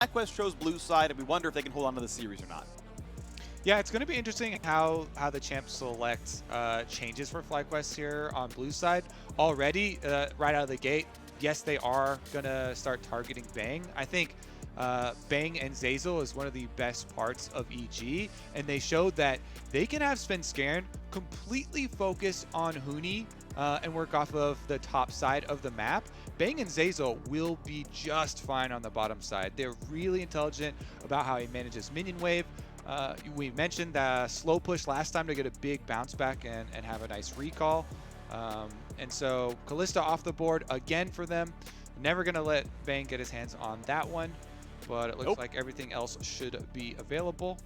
FlyQuest chose blue side, and we wonder if they can hold on to the series or not. Yeah, it's going to be interesting how the champ select changes for FlyQuest here on blue side. Already, right out of the gate, yes, they are going to start targeting Bang. I think Bang and Zeyzal is one of the best parts of EG, and they showed that they can have Svenskeren completely focus on Huni and work off of the top side of the map. Bang and Zeyzal will be just fine on the bottom side. They're really intelligent about how he manages minion wave. We mentioned the slow push last time to get a big bounce back and have a nice recall. And so Kalista off the board again for them. Never going to let Bang get his hands on that one, but it looks like everything else should be available.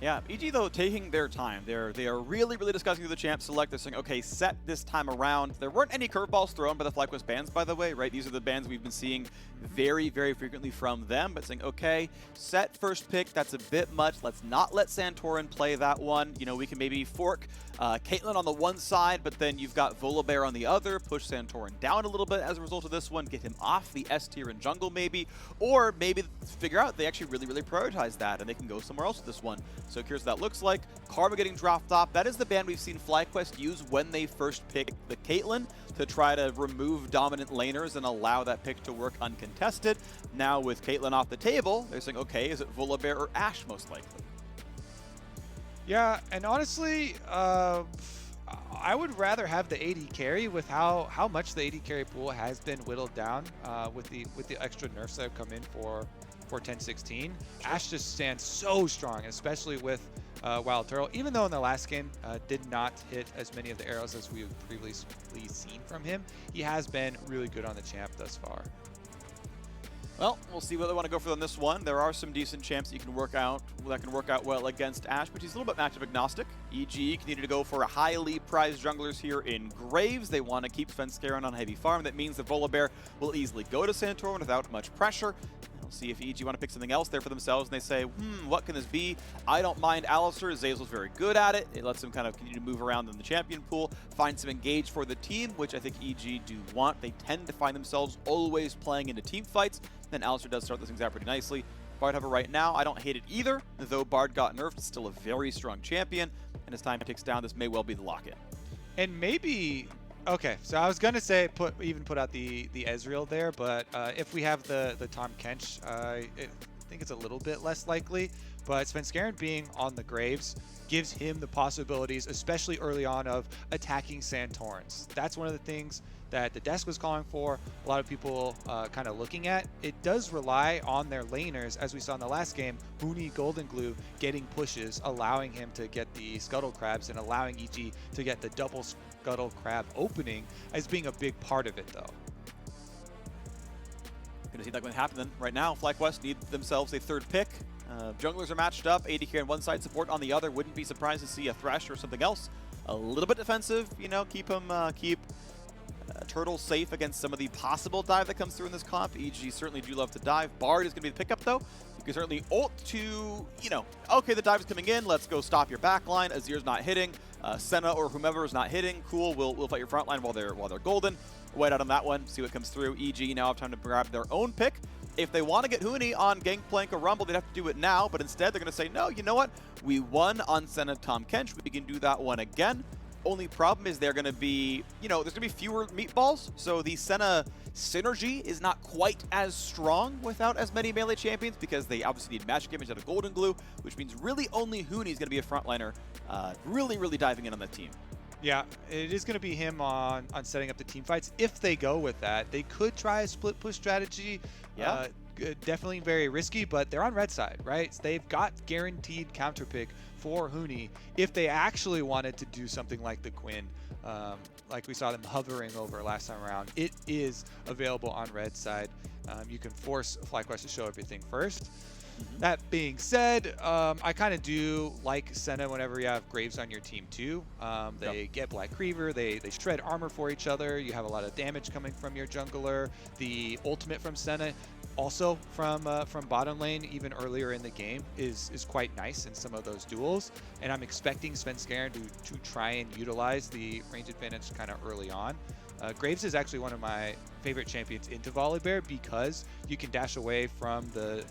Yeah, EG though taking their time. They are really discussing through the champ select. They're saying, okay, set this time around. There weren't any curveballs thrown by the FlyQuest bans, by the way, right? These are the bans we've been seeing very frequently from them, but saying, okay, set first pick, that's a bit much. Let's not let Santorin play that one. You know, we can maybe fork Caitlyn on the one side, but then you've got Volibear on the other, push Santorin down a little bit as a result of this one, get him off the S tier in jungle maybe, or maybe figure out they actually really prioritize that and they can go somewhere else with this one. So here's what that looks like. Karma getting dropped off. That is the ban we've seen FlyQuest use when they first pick the Caitlyn to try to remove dominant laners and allow that pick to work uncontested. Now with Caitlyn off the table, they're saying, okay, is it Volibear or Ashe most likely? Yeah, and honestly, I would rather have the AD carry with how much the AD carry pool has been whittled down with the extra nerfs that have come in for 10-16. Ashe just stands so strong, especially with Wild Turtle, even though in the last game did not hit as many of the arrows as we've previously seen from him. He has been really good on the champ thus far. Well, we'll see what they want to go for on this one. There are some decent champs that you can work out well against Ashe, but he's a little bit matchup agnostic. EG continue to go for highly prized junglers here in Graves. They want to keep Svenskeren on heavy farm. That means the Volibear will easily go to Santorin without much pressure. See if EG want to pick something else there for themselves, and they say, what can this be? I don't mind Alistar. Zeyzal's very good at it. It lets them kind of continue to move around in the champion pool, find some engage for the team, which I think EG do want. They tend to find themselves always playing into team fights. Then Alistar does start those things out pretty nicely. Bard have it right now. I don't hate it either, though Bard got nerfed. It's still a very strong champion, and as time ticks down, this may well be the lock-in. And maybe... Okay, so I was gonna say put out the Ezreal there, but if we have the Tahm Kench, I think it's a little bit less likely. But Svenskeren being on the Graves gives him the possibilities, especially early on, of attacking Santorins. That's one of the things that the desk was calling for, a lot of people kind of looking at. It does rely on their laners, as we saw in the last game, Huni Golden Glue getting pushes, allowing him to get the Scuttle Crabs and allowing EG to get the double Scuttle Crab opening as being a big part of it, though. Gonna see that going to happen then. Right now, FlyQuest need themselves a third pick. Junglers are matched up, AD carry on one side, support on the other. Wouldn't be surprised to see a Thresh or something else. A little bit defensive, you know, keep Turtle safe against some of the possible dive that comes through in this comp. EG certainly do love to dive. Bard is going to be the pickup, though. You can certainly ult to, you know, okay, the dive is coming in. Let's go stop your back line. Azir's not hitting. Senna or whomever is not hitting. Cool, we'll fight your front line while they're golden. Wait out on that one, see what comes through. EG now have time to grab their own pick. If they want to get Huni on Gangplank or Rumble, they'd have to do it now, but instead they're going to say, no, you know what? We won on Senna Tahm Kench. We can do that one again. Only problem is they're going to be, you know, there's going to be fewer meatballs, so the Senna synergy is not quite as strong without as many melee champions because they obviously need magic damage out of Golden Glue, which means really only Huni is going to be a frontliner really diving in on that team. Yeah, it is going to be him on setting up the team fights. If they go with that, they could try a split push strategy. Yeah. Definitely very risky, but they're on red side, right? So they've got guaranteed counter pick for Huni if they actually wanted to do something like the Quinn, like we saw them hovering over last time around. It is available on red side. You can force FlyQuest to show everything first. That being said, I kind of do like Senna whenever you have Graves on your team too. They get Black Creeper, they shred armor for each other, you have a lot of damage coming from your jungler. The ultimate from Senna, also from bottom lane, even earlier in the game, is quite nice in some of those duels. And I'm expecting Svenskeren to try and utilize the range advantage kind of early on. Graves is actually one of my favorite champions into Volibear because you can dash away from the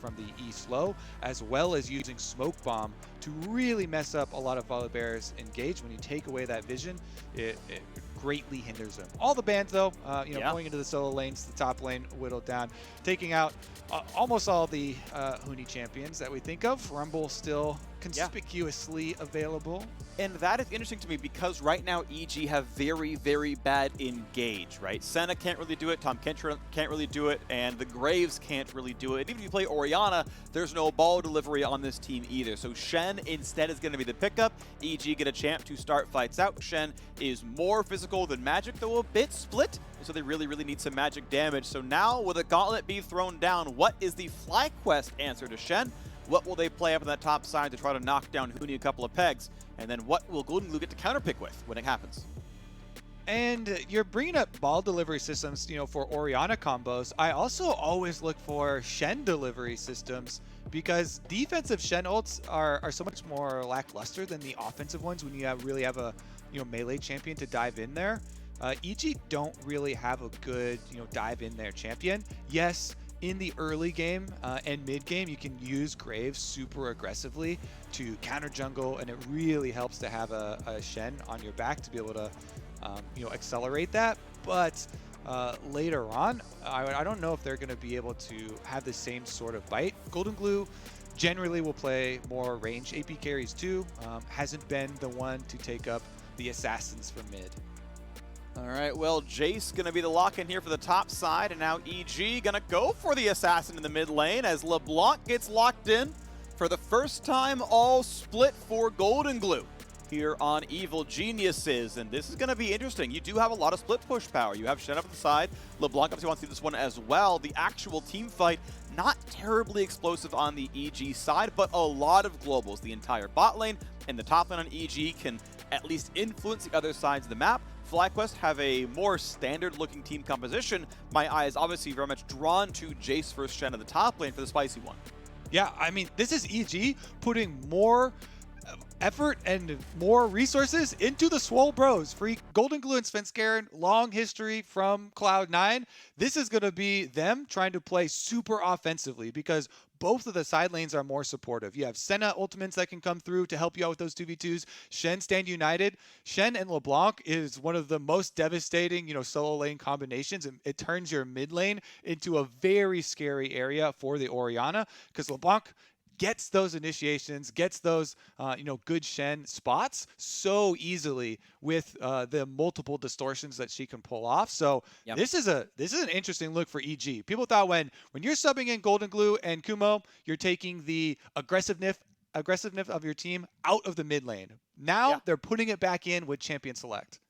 from the E slow, as well as using Smoke Bomb to really mess up a lot of Volibear's engage. When you take away that vision, it greatly hinders them. All the bans though, going into the solo lanes, the top lane whittled down, taking out almost all the Huni champions that we think of. Rumble still conspicuously available. And that is interesting to me because right now EG have very, very bad engage, right? Senna can't really do it, Tom Kentra can't really do it, and the Graves can't really do it. And even if you play Orianna, there's no ball delivery on this team either. So Shen instead is going to be the pickup. EG get a champ to start fights out. Shen is more physical than Magic, though a bit split. So they really, really need some Magic damage. So now, will the gauntlet be thrown down? What is the FlyQuest answer to Shen? What will they play up on that top side to try to knock down Huni a couple of pegs? And then what will Golden Glue get to counterpick with when it happens? And you're bringing up ball delivery systems, for Orianna combos. I also always look for Shen delivery systems because defensive Shen ults are so much more lackluster than the offensive ones when you really have a melee champion to dive in there. EG don't really have a good dive in there champion. Yes, in the early game and mid game, you can use Graves super aggressively to counter jungle, and it really helps to have a Shen on your back to be able to accelerate that. But later on, I don't know if they're going to be able to have the same sort of bite. Golden Glue generally will play more range AP carries too. Hasn't been the one to take up the assassins from mid. All right, well, Jace going to be the lock-in here for the top side, and now EG going to go for the assassin in the mid lane as LeBlanc gets locked in for the first time all split for Golden Glue here on Evil Geniuses, and this is going to be interesting. You do have a lot of split push power. You have Shen up at the side. LeBlanc obviously wants to do this one as well. The actual team fight, not terribly explosive on the EG side, but a lot of globals. The entire bot lane and the top lane on EG can at least influence the other sides of the map. FlyQuest have a more standard-looking team composition. My eye is obviously very much drawn to Jace versus Shen at the top lane for the spicy one. Yeah, I mean, this is EG putting more effort and more resources into the Swole Bros. For Golden Glue and Svenskeren, long history from Cloud9. This is going to be them trying to play super offensively because both of the side lanes are more supportive. You have Senna ultimates that can come through to help you out with those 2v2s. Shen stand united. Shen and LeBlanc is one of the most devastating, solo lane combinations. And it turns your mid lane into a very scary area for the Orianna because LeBlanc gets those initiations, gets those, good Shen spots so easily with the multiple distortions that she can pull off. So this is an interesting look for EG. People thought when you're subbing in Golden Glue and Kumo, you're taking the aggressiveness of your team out of the mid lane. Now they're putting it back in with Champion Select.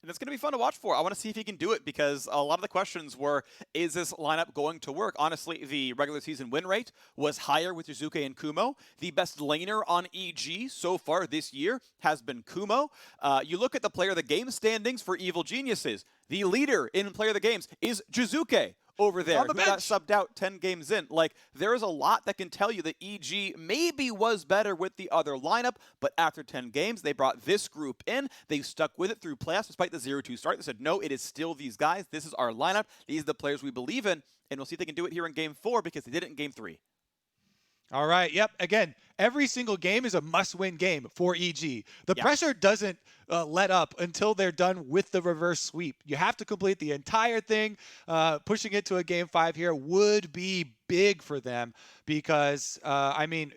And it's going to be fun to watch for. I want to see if he can do it because a lot of the questions were, is this lineup going to work? Honestly, the regular season win rate was higher with Yuzuke and Kumo. The best laner on EG so far this year has been Kumo. You look at the player of the game standings for Evil Geniuses. The leader in player of the games is Jizuke over there, who got subbed out 10 games in. Like, there is a lot that can tell you that EG maybe was better with the other lineup, but after 10 games, they brought this group in. They stuck with it through playoffs despite the 0-2 start. They said, no, it is still these guys. This is our lineup. These are the players we believe in, and we'll see if they can do it here in Game 4 because they did it in Game 3. All right. Yep. Again, every single game is a must-win game for EG. The pressure doesn't let up until they're done with the reverse sweep. You have to complete the entire thing. Pushing it to a Game 5 here would be big for them because,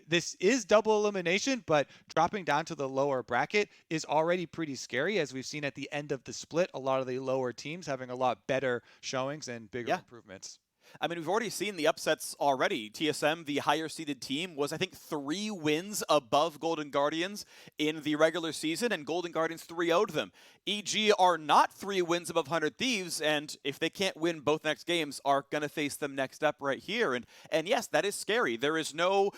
this is double elimination, but dropping down to the lower bracket is already pretty scary, as we've seen at the end of the split, a lot of the lower teams having a lot better showings and bigger improvements. I mean, we've already seen the upsets already. TSM, the higher-seeded team, was, I think, 3 wins above Golden Guardians in the regular season, and Golden Guardians 3-0'd them. EG are not 3 wins above 100 Thieves, and if they can't win both next games, are going to face them next up right here. And yes, that is scary. There is no,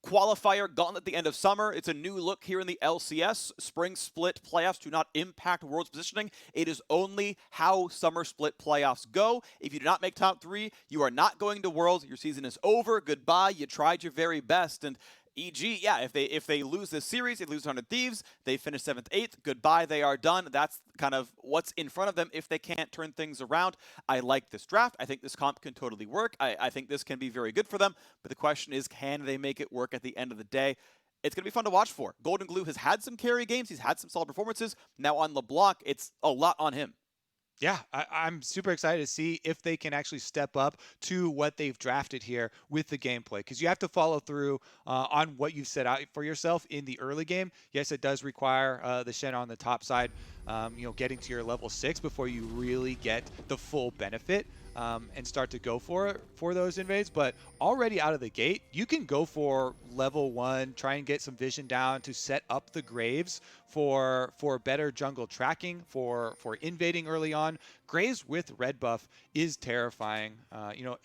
qualifier gauntlet at the end of summer. It's a new look here in the LCS. Spring split playoffs do not impact Worlds positioning. It is only how summer split playoffs go. If you do not make top 3, you are not going to Worlds. Your season is over. Goodbye. You tried your very best. And EG, yeah, if they lose this series, they lose 100 Thieves, they finish 7th, 8th, goodbye, they are done. That's kind of what's in front of them if they can't turn things around. I like this draft. I think this comp can totally work. I think this can be very good for them, but the question is, can they make it work at the end of the day? It's going to be fun to watch for. Golden Glue has had some carry games. He's had some solid performances. Now on LeBlanc, it's a lot on him. Yeah, I'm super excited to see if they can actually step up to what they've drafted here with the gameplay, because you have to follow through on what you've set out for yourself in the early game. Yes, it does require the Shen on the top side, getting to your level 6 before you really get the full benefit and start to go for those invades. But already out of the gate, you can go for level 1, try and get some vision down to set up the Graves for better jungle tracking, for invading early on. Graves with red buff is terrifying,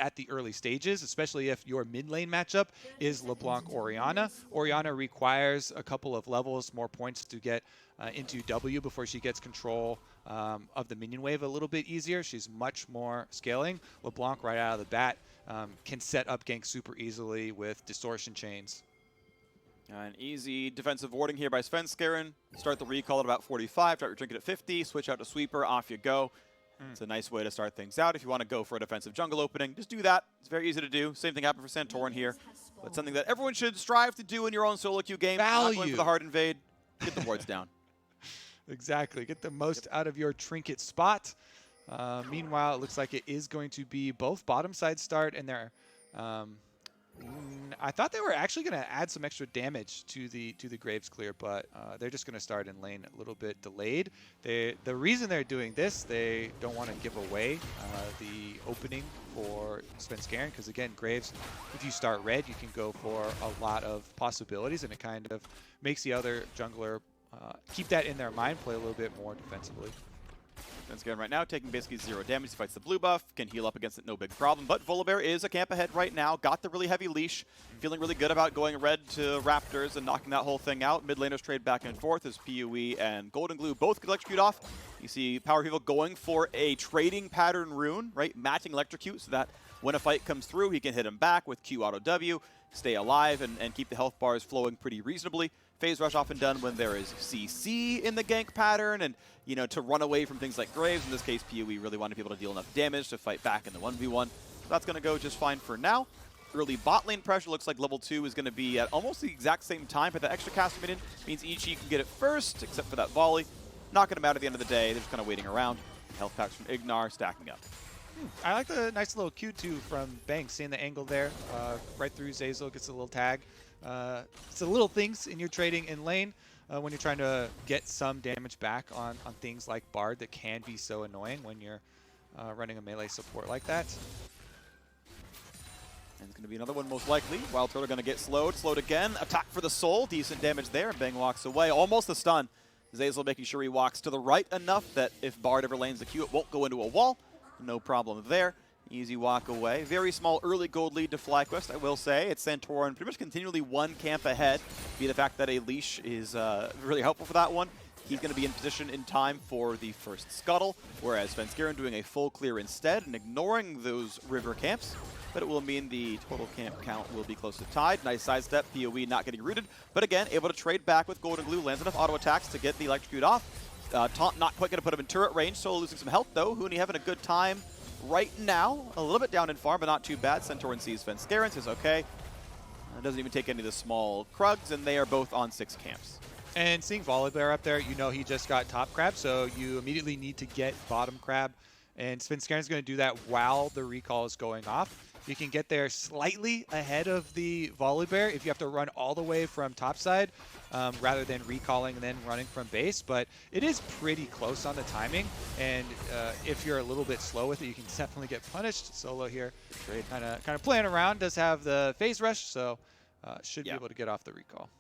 at the early stages, especially if your mid lane matchup is LeBlanc Orianna. Orianna requires a couple of levels, more points to get into W before she gets control of the minion wave a little bit easier. She's much more scaling. LeBlanc right out of the bat can set up ganks super easily with distortion chains. An easy defensive warding here by Svenskeren. Start the recall at about 45, start your trinket at 50, switch out to sweeper, off you go. It's a nice way to start things out. If you want to go for a defensive jungle opening, just do that. It's very easy to do. Same thing happened for Santorin here. But something that everyone should strive to do in your own solo queue game. Not going for the hard invade. Get the wards down. Exactly. Get the most out of your trinket spot. Meanwhile, it looks like it is going to be both bottom side start and their... I thought they were actually going to add some extra damage to the Graves clear, but they're just going to start in lane a little bit delayed. The reason they're doing this, they don't want to give away the opening for Svenskeren, because again, Graves, if you start red, you can go for a lot of possibilities, and it kind of makes the other jungler keep that in their mind, play a little bit more defensively. Svenskeren right now taking basically 0 damage. He fights the blue buff, can heal up against it, no big problem. But Volibear is a camp ahead right now, got the really heavy leash, feeling really good about going red to Raptors and knocking that whole thing out. Mid laners trade back and forth as PoE and Golden Glue both could electrocute off. You see Power People going for a trading pattern rune, right? Matching electrocute so that when a fight comes through, he can hit him back with Q auto W, stay alive, and keep the health bars flowing pretty reasonably. Phase rush often done when there is CC in the gank pattern, and to run away from things like Graves. In this case, PoE really wanted to be able to deal enough damage to fight back in the 1v1. So that's going to go just fine for now. Early bot lane pressure looks like level 2 is going to be at almost the exact same time, but the extra caster minion means EG can get it first, except for that volley. Not going to matter at the end of the day. They're just kind of waiting around. Health packs from Ignar stacking up. I like the nice little Q2 from Banks, seeing the angle there. Right through Zeyzal, gets a little tag. It's the little things in your trading in lane when you're trying to get some damage back on things like Bard that can be so annoying when you're running a melee support like that. And it's going to be another one most likely. Wild Turtle going to get slowed again. Attack for the soul, decent damage there. Bang walks away, almost a stun. Zeyzal making sure he walks to the right enough that if Bard ever lanes the Q, it won't go into a wall. No problem there. Easy walk away. Very small early gold lead to FlyQuest, I will say. It's Santorin pretty much continually one camp ahead. Be the fact that a leash is really helpful for that one. He's going to be in position in time for the first scuttle, whereas Svenskeren doing a full clear instead and ignoring those river camps. But it will mean the total camp count will be close to tied. Nice sidestep, PoE not getting rooted. But again, able to trade back with Golden Glue, lands enough auto attacks to get the electrocute off. Taunt not quite going to put him in turret range, so losing some health though. Huni having a good time right now. A little bit down in farm, but not too bad. Santorin sees Svenskeren, says okay. Doesn't even take any of the small Krugs, and they are both on 6 camps. And seeing Volibear up there, he just got top crab, so you immediately need to get bottom crab. And Svenskeren's going to do that while the recall is going off. You can get there slightly ahead of the Volibear if you have to run all the way from topside rather than recalling and then running from base. But it is pretty close on the timing, and if you're a little bit slow with it, you can definitely get punished. Solo here, kind of playing around, does have the phase rush, so should be able to get off the recall.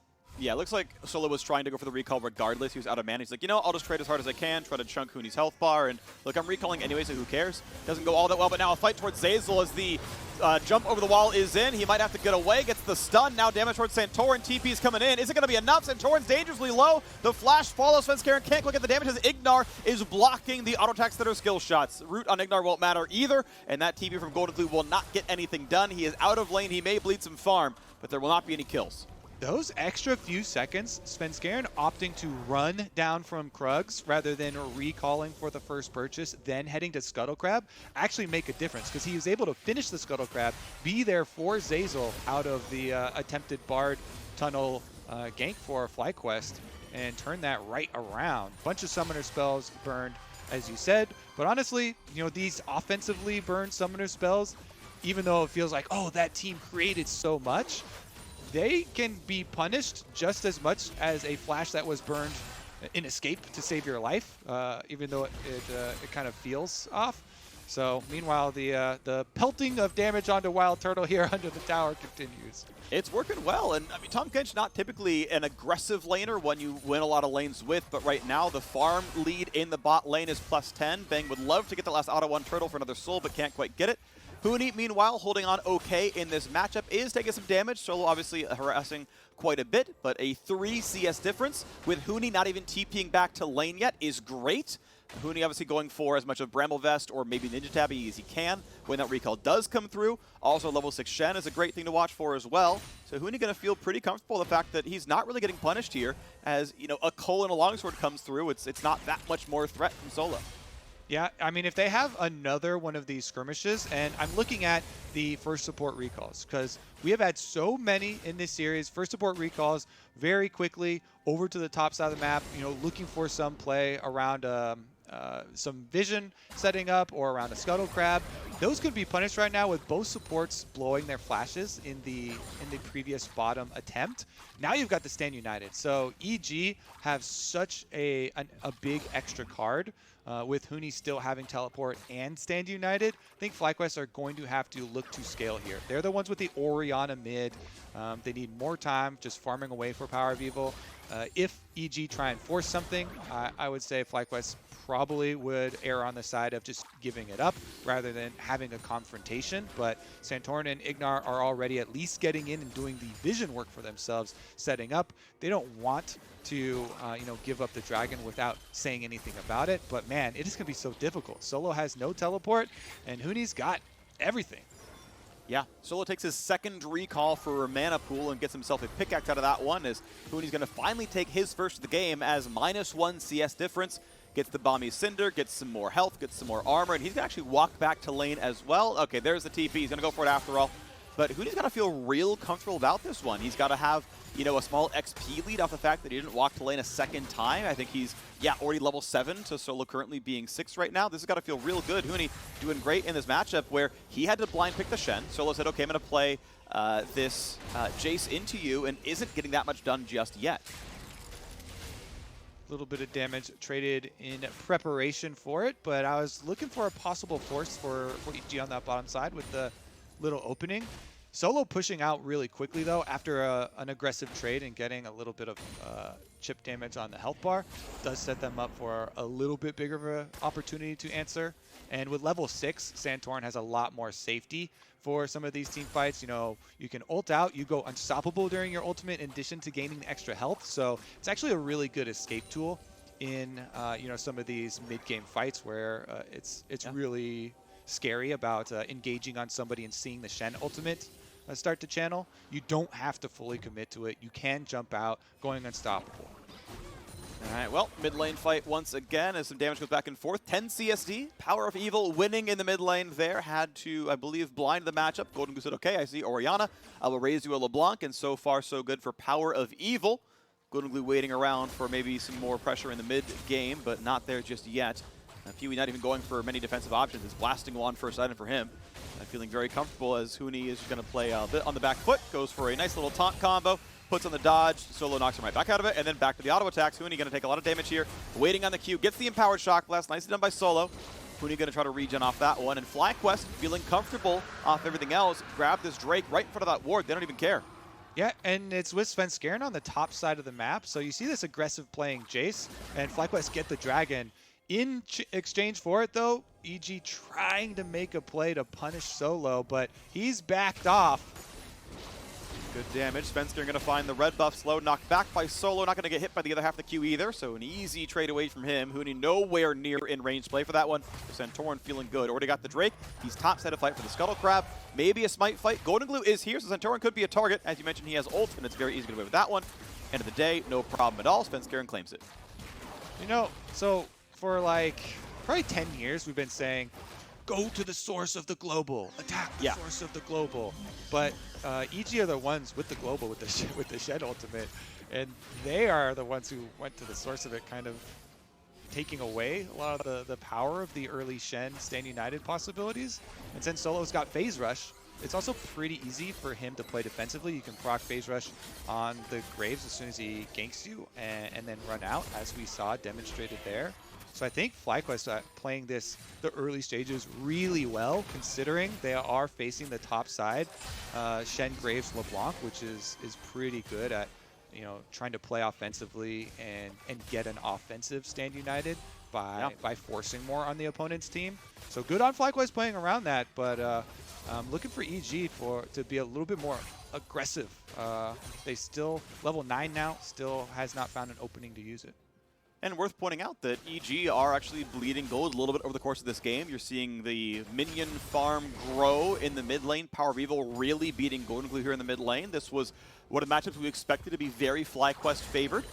Yeah, it looks like Solo was trying to go for the recall regardless. He was out of mana. He's like, I'll just trade as hard as I can, try to chunk Huni's health bar, and look, I'm recalling anyway, so who cares? Doesn't go all that well, but now a fight towards Zeyzal as the jump over the wall is in. He might have to get away, gets the stun. Now damage towards Santorin. TP's coming in. Is it going to be enough? Santorin's dangerously low. The flash follows. Svenskeren can't look at the damage as Ignar is blocking the auto attacks that are skill shots. Root on Ignar won't matter either, and that TP from Golden Glue will not get anything done. He is out of lane. He may bleed some farm, but there will not be any kills. Those extra few seconds, Svenskeren opting to run down from Krugs rather than recalling for the first purchase, then heading to Scuttle Crab, actually make a difference because he was able to finish the Scuttle Crab, be there for Zeyzal out of the attempted Bard tunnel gank for FlyQuest, and turn that right around. Bunch of summoner spells burned, as you said, but honestly, you know, these offensively burned summoner spells, even though it feels like, oh, that team created so much, they can be punished just as much as a flash that was burned in escape to save your life, even though it kind of feels off. So meanwhile, the pelting of damage onto Wild Turtle here under the tower continues. It's working well, and I mean, Tahm Kench not typically an aggressive laner, one you win a lot of lanes with, but right now the farm lead in the bot lane is +10. Bang would love to get the last auto one turtle for another soul, but can't quite get it. Huni, meanwhile, holding on okay in this matchup, is taking some damage. Solo obviously harassing quite a bit, but a 3 CS difference with Huni not even TPing back to lane yet is great. Huni obviously going for as much of Bramble Vest or maybe Ninja Tabby as he can when that recall does come through. Also, level 6 Shen is a great thing to watch for as well. So Huni going to feel pretty comfortable with the fact that he's not really getting punished here. As, you know, a Cole and a Longsword comes through, it's not that much more threat from Solo. Yeah, I mean, if they have another one of these skirmishes, and I'm looking at the first support recalls, because we have had so many in this series, first support recalls very quickly over to the top side of the map, you know, looking for some play around some vision setting up or around a Scuttle Crab. Those could be punished right now with both supports blowing their flashes in the previous bottom attempt. Now you've got the Stand United. So EG have such a big extra card with Huni still having teleport and Stand United. I think FlyQuest are going to have to look to scale here. They're the ones with the Orianna mid. They need more time just farming away for Power of Evil. If EG try and force something, I would say FlyQuest probably would err on the side of just giving it up rather than having a confrontation. But Santorin and Ignar are already at least getting in and doing the vision work for themselves, setting up. They don't want to you know, give up the dragon without saying anything about it. But man, it is going to be so difficult. Solo has no teleport, and Huni's got everything. Yeah, Solo takes his second recall for a mana pool and gets himself a pickaxe out of that one as Huni's going to finally take his first of the game as -1 CS difference. Gets the Bomby Cinder, gets some more health, gets some more armor, and he's going to actually walk back to lane as well. Okay, there's the TP. He's going to go for it after all. But Huni's got to feel real comfortable about this one. He's got to have, you know, a small XP lead off the fact that he didn't walk to lane a second time. I think he's, yeah, already level 7 to Solo currently being 6 right now. This has got to feel real good. Huni doing great in this matchup where he had to blind pick the Shen. Solo said, okay, I'm going to play this Jace into you, and isn't getting that much done just yet. Little bit of damage traded in preparation for it, but I was looking for a possible force for EG on that bottom side with the little opening. Solo pushing out really quickly though after an aggressive trade and getting a little bit of chip damage on the health bar does set them up for a little bit bigger of an opportunity to answer. And with level 6, Santorin has a lot more safety for some of these team fights. You know, you can ult out, you go unstoppable during your ultimate in addition to gaining the extra health. So it's actually a really good escape tool in you know, some of these mid-game fights where it's really scary about engaging on somebody and seeing the Shen ultimate start to channel. You don't have to fully commit to it. You can jump out, going unstoppable. All right, well, mid lane fight once again as some damage goes back and forth. 10 CSD, Power of Evil winning in the mid lane there. Had to, I believe, blind the matchup. Golden Goose said, okay, I see Orianna. I will raise you a LeBlanc, and so far so good for Power of Evil. Golden Glue waiting around for maybe some more pressure in the mid game, but not there just yet. Pewee not even going for many defensive options. It's blasting one first item for him. Feeling very comfortable as Huni is going to play a bit on the back foot. Goes for a nice little taunt combo. Puts on the dodge. Solo knocks him right back out of it. And then back to the auto attacks. Huni going to take a lot of damage here. Waiting on the Q. Gets the empowered shock blast. Nicely done by Solo. Huni going to try to regen off that one. And FlyQuest feeling comfortable off everything else. Grab this Drake right in front of that ward. They don't even care. Yeah, and it's with Svenskeren on the top side of the map. So you see this aggressive playing Jace, and FlyQuest get the dragon. In exchange for it, though, EG trying to make a play to punish Solo, but he's backed off. Good damage. Svensker going to find the red buff slow, knocked back by Solo, not going to get hit by the other half of the Q either, so an easy trade away from him. Huni nowhere near in range play for that one. Santorin feeling good. Already got the Drake. He's top set of fight for the Scuttle Crab. Maybe a Smite fight. Golden Glue is here, so Santorin could be a target. As you mentioned, he has ult, and it's very easy to get away with that one. End of the day, no problem at all. Svensker claims it. You know, so for like probably 10 years, we've been saying, go to the source of the global, attack the source of the global. But EG are the ones with the global, with the Shed ultimate, and they are the ones who went to the source of it, kind of taking away a lot of the power of the early Shen Stand United possibilities. And since Solo's got Phase Rush, it's also pretty easy for him to play defensively. You can proc Phase Rush on the Graves as soon as he ganks you and then run out, as we saw demonstrated there. So I think FlyQuest playing the early stages really well, considering they are facing the top side. Shen, Graves, LeBlanc, which is pretty good at, you know, trying to play offensively and get an offensive Stand United by forcing more on the opponent's team. So good on FlyQuest playing around that, but looking for EG to be a little bit more aggressive. They still, level 9 now, still has not found an opening to use it. And worth pointing out that EG are actually bleeding gold a little bit over the course of this game. You're seeing the minion farm grow in the mid lane. Power of Evil really beating Golden Glue here in the mid lane. This was one of the matchups we expected to be very FlyQuest favored.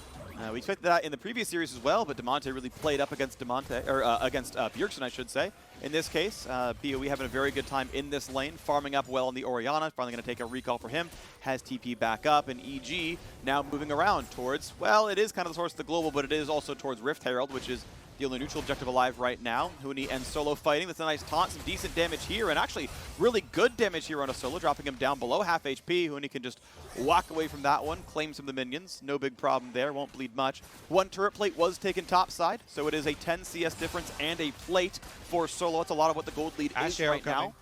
We expected that in the previous series as well, but Demonte really played up against against Bjergsen, I should say. In this case, BOE having a very good time in this lane, farming up well on the Orianna. Finally going to take a recall for him. Has TP back up, and EG now moving around towards, well, it is kind of the source of the global, but it is also towards Rift Herald, which is the only neutral objective alive right now. Huni and Solo fighting. That's a nice taunt, some decent damage here, and actually really good damage here on a Solo, dropping him down below half HP. Huni can just walk away from that one, claim some of the minions. No big problem there, won't bleed much. One turret plate was taken top side, so it is a 10 CS difference and a plate for Solo. That's a lot of what the gold lead is right now.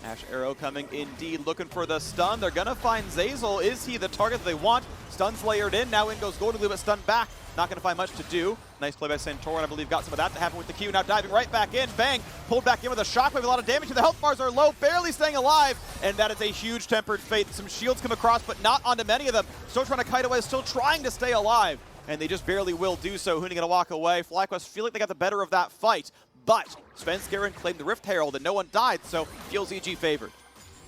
Ash Arrow coming indeed, looking for the stun. They're going to find Zeyzal. Is he the target they want? Stun's layered in. Now in goes Golden Glue, but stun back. Not going to find much to do. Nice play by Santorin, I believe, got some of that to happen with the Q. Now diving right back in. Bang! Pulled back in with a shockwave. A lot of damage. The health bars are low, barely staying alive. And that is a huge tempered fate. Some shields come across, but not onto many of them. Still trying to kite away, still trying to stay alive. And they just barely will do so. Huni going to walk away. FlyQuest feel like they got the better of that fight. But Svenskeren claimed the Rift Herald and no one died, so feels EG favored.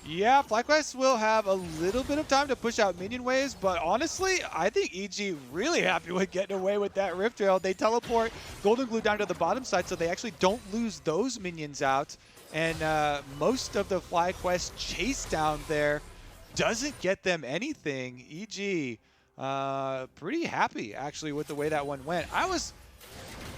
Yeah, FlyQuest will have a little bit of time to push out minion waves, but honestly, I think EG really happy with getting away with that Rift Herald. They teleport Golden Glue down to the bottom side, so they actually don't lose those minions out. And most of the FlyQuest chase down there doesn't get them anything. EG, pretty happy, actually, with the way that one went. I was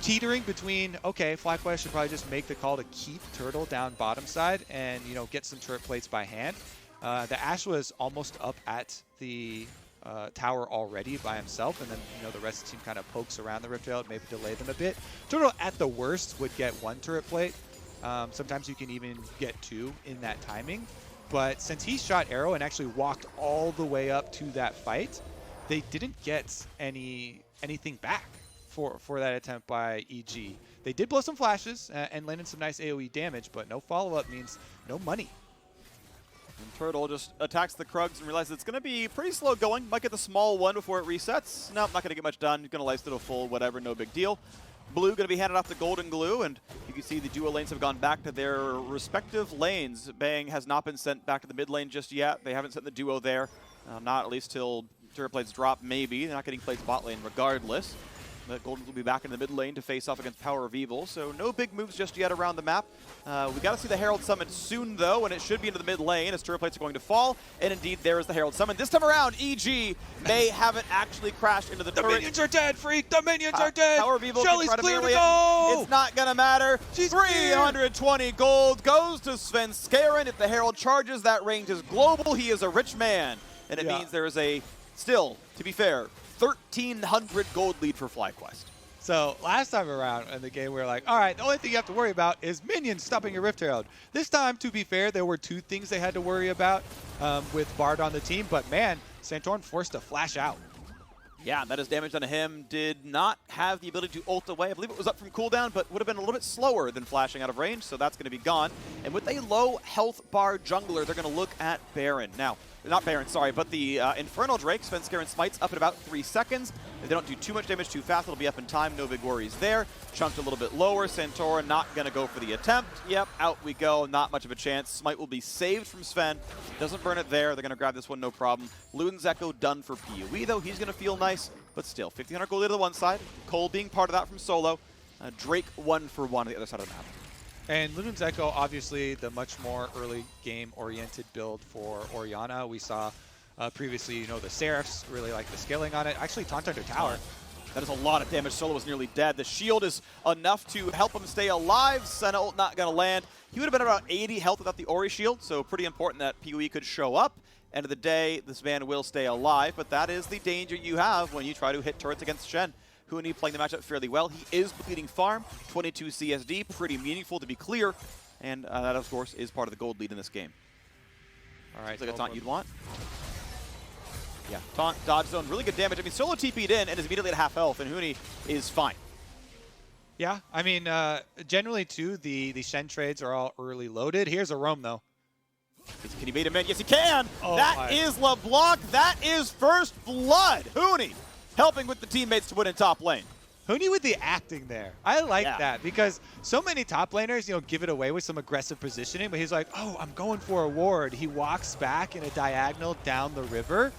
teetering between, okay, FlyQuest should probably just make the call to keep Turtle down bottom side and, you know, get some turret plates by hand. The Ashe was almost up at the tower already by himself, and then, you know, the rest of the team kind of pokes around the Rift Herald, maybe delay them a bit. Turtle, at the worst, would get one turret plate. Sometimes you can even get two in that timing. But since he shot Arrow and actually walked all the way up to that fight, they didn't get anything back for that attempt by EG. They did blow some flashes and landed some nice AoE damage, but no follow-up means no money. And Turtle just attacks the Krugs and realizes it's going to be pretty slow going. Might get the small one before it resets. Nope, not going to get much done. He's going to lifesteal to full, whatever, no big deal. Blue going to be handed off to Golden Glue, and you can see the duo lanes have gone back to their respective lanes. Bang has not been sent back to the mid lane just yet. They haven't sent the duo there, not at least till turret plates drop, maybe. They're not getting plates bot lane regardless. But Golden will be back in the mid lane to face off against Power of Evil, so no big moves just yet around the map. We got to see the Herald summon soon, though, and it should be into the mid lane as turret plates are going to fall. And indeed, there is the Herald summon. This time around, EG may haven't actually crashed into the turret. The minions are dead, Freak! The minions are dead! Power of Evil Shelly's can try clear to to go! It's not going to matter. She's 320 gold goes to Svenskeren. If the Herald charges, that range is global. He is a rich man. And it means there is a, still, to be fair, 1,300 gold lead for FlyQuest. So last time around in the game, we were like, all right, the only thing you have to worry about is minions stopping your Rift Herald. This time, to be fair, there were two things they had to worry about with Bard on the team. But man, Santorin forced to flash out. Yeah, that is damage on him. Did not have the ability to ult away. I believe it was up from cooldown, but would have been a little bit slower than flashing out of range, so that's going to be gone. And with a low health bar jungler, they're going to look at Baron. Now, not Baron, sorry, but the Infernal Drake, Svenskeren smites up in about 3 seconds. If they don't do too much damage too fast, it'll be up in time. No big worries there. Chunked a little bit lower. Santorin not going to go for the attempt. Yep, out we go. Not much of a chance. Smite will be saved from Sven. Doesn't burn it there. They're going to grab this one, no problem. Luden's Echo done for PoE, though. He's going to feel nice, but still. 1,500 gold to the one side. Cole being part of that from solo. Drake 1 for 1 on the other side of the map. And Luden's Echo, obviously the much more early game oriented build for Orianna. We saw previously, you know, the Seraphs really like the scaling on it. Actually, Taunt under tower. That is a lot of damage. Solo was nearly dead. The shield is enough to help him stay alive. Senna ult not going to land. He would have been about 80 health without the Ori shield, so pretty important that PoE could show up. End of the day, this man will stay alive, but that is the danger you have when you try to hit turrets against Shen. Huni playing the matchup fairly well. He is bleeding farm, 22 CSD, pretty meaningful to be clear, and that, of course, is part of the gold lead in this game. All right, like a taunt you'd want. Yeah, taunt, dodge zone, really good damage. I mean, Solo TP'd in and is immediately at half health, and Huni is fine. Yeah, I mean, generally, too, the Shen trades are all early loaded. Here's a roam, though. Can he bait him in? Yes, he can! Oh, that is LeBlanc. That is first blood. Huni helping with the teammates to win in top lane. Huni with the acting there. I like that because so many top laners, you know, give it away with some aggressive positioning, but he's like, oh, I'm going for a ward. He walks back in a diagonal down the river,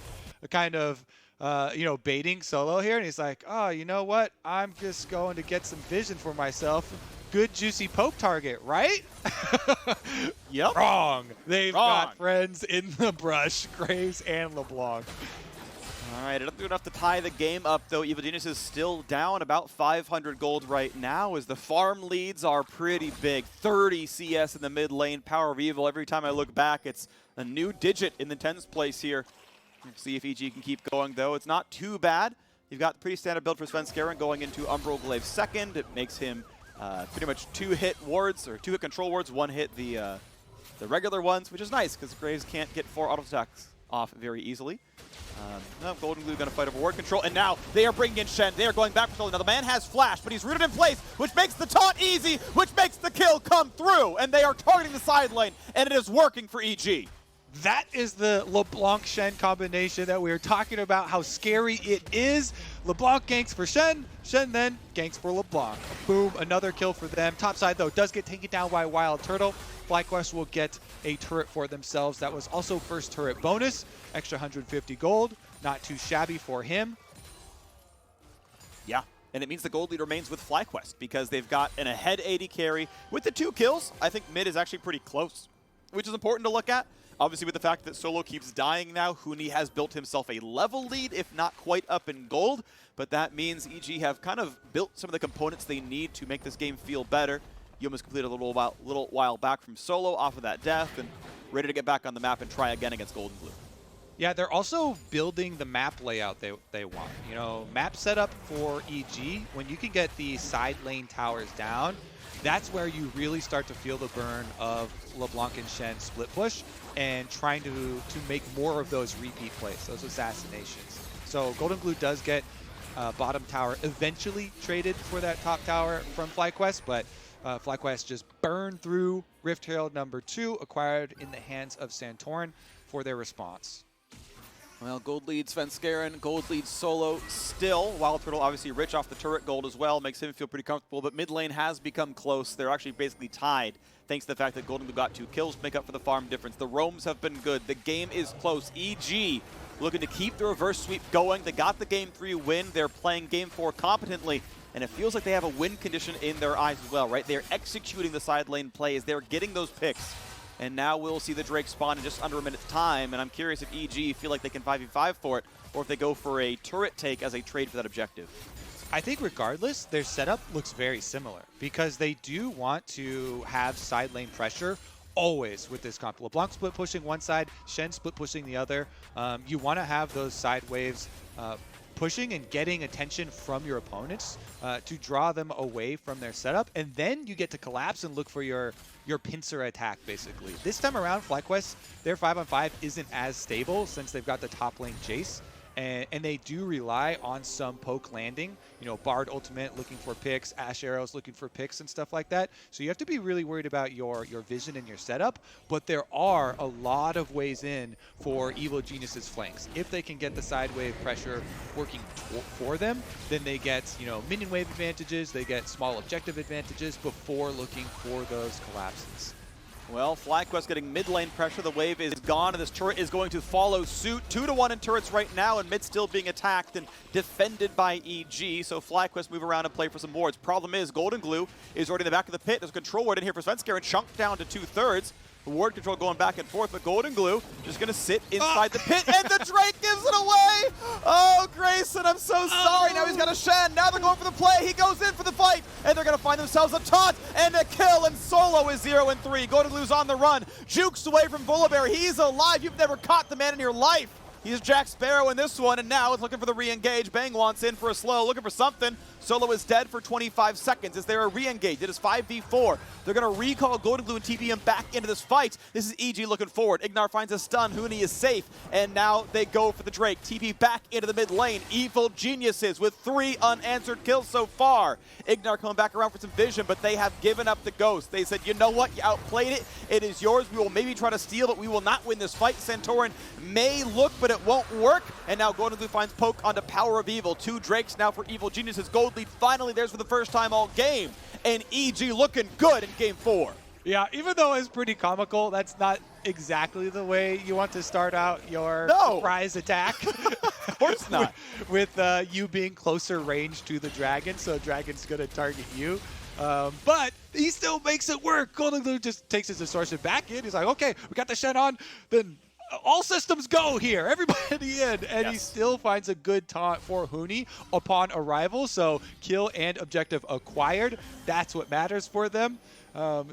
kind of, you know, baiting Solo here, and he's like, oh, you know what? I'm just going to get some vision for myself. Good juicy poke target, right? Yep. Wrong. They've got friends in the brush, Graves and LeBlanc. All right, it doesn't do enough to tie the game up, though. Evil Genius is still down about 500 gold right now, as the farm leads are pretty big. 30 CS in the mid lane. Power of Evil. Every time I look back, it's a new digit in the 10th place here. Let's see if EG can keep going, though. It's not too bad. You've got the pretty standard build for Svenskeren going into Umbral Glaive second. It makes him pretty much 2-hit wards, or 2-hit control wards, 1-hit the regular ones, which is nice, because Graves can't get 4 auto attacks off very easily. No, Golden Glue going to fight over ward control, and now they are bringing in Shen. They are going back for Solo. Now the man has flash, but he's rooted in place, which makes the taunt easy, which makes the kill come through, and they are targeting the side lane, and it is working for EG. That is the LeBlanc-Shen combination that we were talking about, how scary it is. LeBlanc ganks for Shen, Shen then ganks for LeBlanc. Boom, another kill for them. Top side, though, does get taken down by Wild Turtle. FlyQuest will get a turret for themselves. That was also first turret bonus. Extra 150 gold. Not too shabby for him. Yeah, and it means the gold lead remains with FlyQuest because they've got an ahead 80 carry. With the 2 kills, I think mid is actually pretty close, which is important to look at. Obviously, with the fact that Solo keeps dying now, Huni has built himself a level lead, if not quite up in gold. But that means EG have kind of built some of the components they need to make this game feel better. Yuma's completed a little while back from Solo off of that death and ready to get back on the map and try again against Golden Blue. Yeah, they're also building the map layout they want. You know, map setup for EG, when you can get the side lane towers down, that's where you really start to feel the burn of LeBlanc and Shen split push and trying to make more of those repeat plays, those assassinations. So Golden Glue does get bottom tower eventually traded for that top tower from FlyQuest, but FlyQuest just burned through Rift Herald number 2, acquired in the hands of Santorin for their response. Well, gold leads Svenskeren, gold leads Solo still. Wild Turtle obviously rich off the turret gold as well, makes him feel pretty comfortable, but mid lane has become close. They're actually basically tied, thanks to the fact that Golden Glue got 2 kills to make up for the farm difference. The roams have been good. The game is close. EG looking to keep the reverse sweep going. They got the game 3 win. They're playing game 4 competently, and it feels like they have a win condition in their eyes as well, right? They're executing the side lane plays. They're getting those picks. And now we'll see the Drake spawn in just under a minute's time, and I'm curious if EG feel like they can 5v5 for it, or if they go for a turret take as a trade for that objective. I think regardless, their setup looks very similar, because they do want to have side lane pressure always with this comp. LeBlanc split pushing one side, Shen split pushing the other. You want to have those side waves pushing and getting attention from your opponents to draw them away from their setup, and then you get to collapse and look for your pincer attack, basically. This time around, FlyQuest, their 5-on-5 isn't as stable since they've got the top lane Jace, and they do rely on some poke landing. You know, Bard ultimate looking for picks, Ash arrows looking for picks and stuff like that. So you have to be really worried about your vision and your setup, but there are a lot of ways in for Evil Genius's flanks. If they can get the side wave pressure working for them, then they get, you know, minion wave advantages, they get small objective advantages before looking for those collapses. Well, FlyQuest getting mid lane pressure. The wave is gone, and this turret is going to follow suit. 2-1 in turrets right now, and mid still being attacked and defended by EG. So FlyQuest move around and play for some wards. Problem is, Golden Glue is already in the back of the pit. There's a control ward in here for Svenskeren, and chunked down to 2/3. Ward control going back and forth, but Golden Glue just going to sit inside the pit, and the Drake gives it away! Oh, Grayson, I'm so sorry. Now he's got a Shen. Now they're going for the play. He goes in for the fight, and they're going to find themselves a taunt and a kill, and Solo is 0-3. Golden Glue's on the run. Jukes away from Volibear. He's alive. You've never caught the man in your life. He's Jack Sparrow in this one, and now it's looking for the re-engage. Bang wants in for a slow, looking for something. Solo is dead for 25 seconds. Is there a re-engage? It is 5v4. They're going to recall Golden Glue and TP him back into this fight. This is EG looking forward. Ignar finds a stun. Huni is safe, and now they go for the Drake. TP back into the mid lane. Evil Geniuses with 3 unanswered kills so far. Ignar coming back around for some vision, but they have given up the ghost. They said, you know what? You outplayed it. It is yours. We will maybe try to steal, but we will not win this fight. Santorin may look, but it won't work. And now Golden Glue finds poke onto Power of Evil. 2 Drakes now for Evil Geniuses. Gold lead finally theirs for the first time all game. And EG looking good in game 4. Yeah, even though it's pretty comical, that's not exactly the way you want to start out your surprise attack. Of course not. with you being closer range to the dragon, so dragon's going to target you. But he still makes it work. Golden Glue just takes his distortion back in. He's like, okay, we got the Shen on, then all systems go here. Everybody in. And he still finds a good taunt for Huni upon arrival. So kill and objective acquired. That's what matters for them,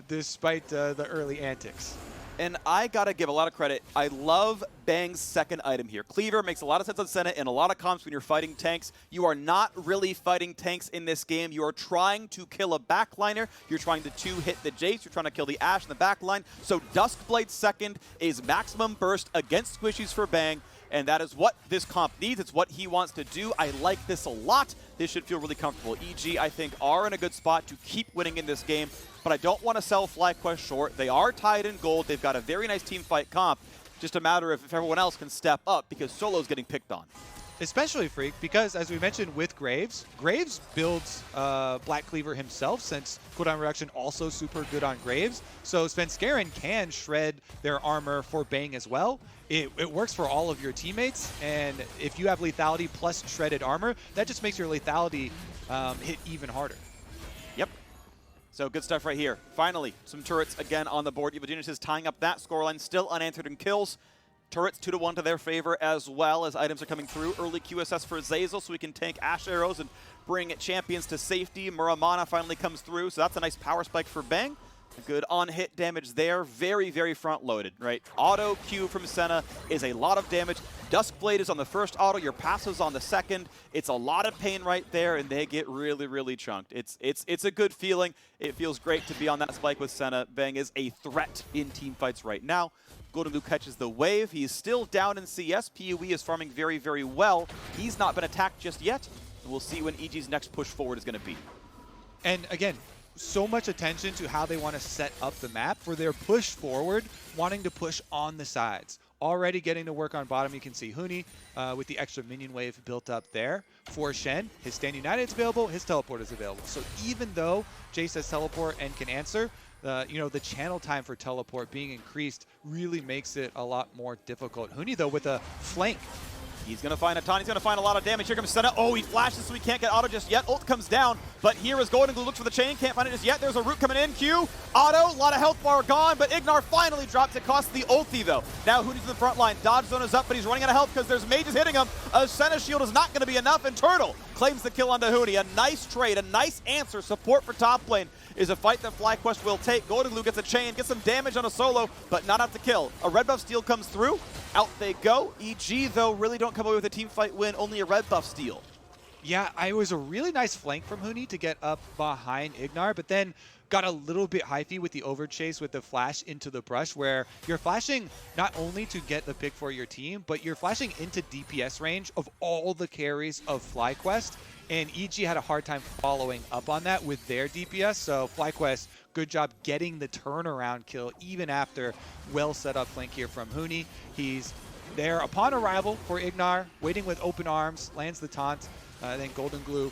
despite the early antics. And I gotta give a lot of credit. I love Bang's second item here. Cleaver makes a lot of sense on Senna and a lot of comps when you're fighting tanks. You are not really fighting tanks in this game. You are trying to kill a backliner. You're trying to 2-hit the Jace. You're trying to kill the Ashe in the backline. So Duskblade second is maximum burst against squishies for Bang. And that is what this comp needs. It's what he wants to do. I like this a lot. This should feel really comfortable. EG, I think, are in a good spot to keep winning in this game. But I don't want to sell FlyQuest short. They are tied in gold. They've got a very nice team fight comp. Just a matter of if everyone else can step up, because Solo's getting picked on. Especially Freak, because as we mentioned with Graves, Graves builds Black Cleaver himself, since cooldown reduction also super good on Graves. So Svenskeren can shred their armor for Bang as well. It works for all of your teammates, and if you have lethality plus shredded armor, that just makes your lethality hit even harder. Yep. So good stuff right here. Finally, some turrets again on the board. Evil Genius is tying up that scoreline, still unanswered in kills. Turrets 2-1 to their favor, as well as items are coming through. Early QSS for Zazel, so we can tank Ash arrows and bring champions to safety. Muramana finally comes through, so that's a nice power spike for Bang. Good on-hit damage there. Very, very front-loaded, right? Auto Q from Senna is a lot of damage. Duskblade is on the first auto. Your passive's on the second. It's a lot of pain right there, and they get really, really chunked. It's a good feeling. It feels great to be on that spike with Senna. Bang is a threat in team fights right now. Golden Glue catches the wave. He's still down in CS. PUE is farming very, very well. He's not been attacked just yet. And we'll see when EG's next push forward is going to be. And again, so much attention to how they want to set up the map for their push forward, wanting to push on the sides. Already getting to work on bottom. You can see Huni with the extra minion wave built up there. For Shen, his Stand United is available, his teleport is available. So even though Jace has teleport and can answer, you know, the channel time for teleport being increased really makes it a lot more difficult. Huni, though, with a flank. He's going to find a ton. He's going to find a lot of damage. Here comes Senna. Oh, he flashes, so he can't get auto just yet. Ult comes down, but here is Golden Glue. Looks for the chain. Can't find it just yet. There's a root coming in. Q. Auto. A lot of health bar gone, but Ignar finally drops. It costs the ulti, though. Now Huni's in the front line. Dodge zone is up, but he's running out of health because there's mages hitting him. A Senna shield is not going to be enough, and Turtle claims the kill onto Huni. A nice trade, a nice answer. Support for top lane is a fight that FlyQuest will take. Golden Glue gets a chain, gets some damage on a solo, but not enough to kill. A red buff steal comes through. Out they go. EG, though, really don't come away with a team fight win, only a red buff steal. Yeah, it was a really nice flank from Huni to get up behind Ignar, but then got a little bit hyphy with the overchase with the flash into the brush, where you're flashing not only to get the pick for your team, but you're flashing into DPS range of all the carries of FlyQuest. And EG had a hard time following up on that with their DPS. So FlyQuest, good job getting the turnaround kill even after well set up flank here from Huni. He's there upon arrival for Ignar, waiting with open arms, lands the taunt. Then Golden Glue,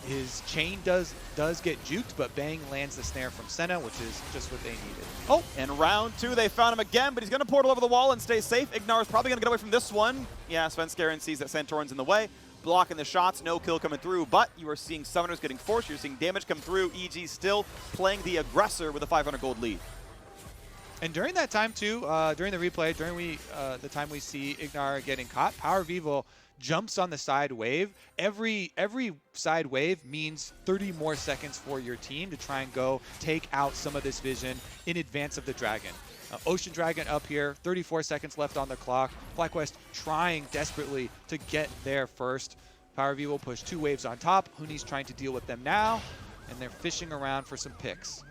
his chain does get juked, but Bang lands the snare from Senna, which is just what they needed. Oh, and round 2, they found him again, but he's going to portal over the wall and stay safe. Ignar is probably going to get away from this one. Yeah, Svenskeren sees that Santorin's in the way, blocking the shots, no kill coming through, but you are seeing Summoners getting forced, you're seeing damage come through, EG still playing the aggressor with a 500 gold lead. And during that time too, during the replay, during the time we see Ignar getting caught, Power Vivo jumps on the side wave. Every side wave means 30 more seconds for your team to try and go take out some of this vision in advance of the Dragon. Ocean Dragon up here, 34 seconds left on the clock. FlyQuest trying desperately to get there first. Power Vivo push 2 waves on top. Huni's trying to deal with them now, and they're fishing around for some picks.